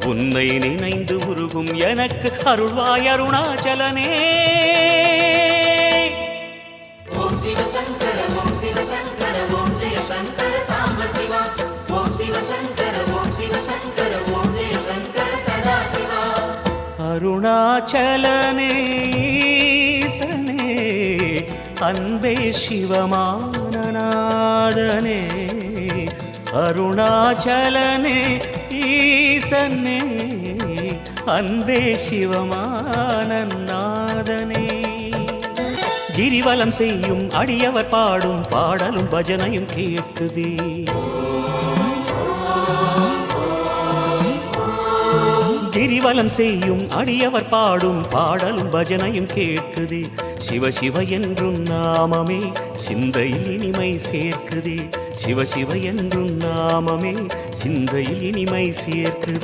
உன்னை நினைந்து உருகும் எனக்கு அருள்வாய் அருணாச்சலனே. ஓம் சிவசங்கர ஓம் சிவசங்கர ஓம் ஜெய சங்கர சாம்ப சிவா. ஓம் சிவசங்கர ஓம் சிவசங்கர ஓம் ஜெய சங்கர சதா சிவா. அருணாச்சலனே ஈசனே அன்பே சிவமானநாதனே. அருணாச்சலனே ஈசனே அன்பே சிவமானநாதனே. கிரிவலம் செய்யும் அடியவர் பாடும் பாடலும் பஜனையும் கேட்குதே. கிரிவலம் செய்யும் அடியவர் பாடும் பாடலும் பஜனையும் கேட்குதே. சிவ சிவ என்றும் நாமமே சிந்தையில் இனிமை சேர்க்குதே. சிவ சிவ என்றும் நாமமே சிந்தையில் இனிமை சேர்க்குதே.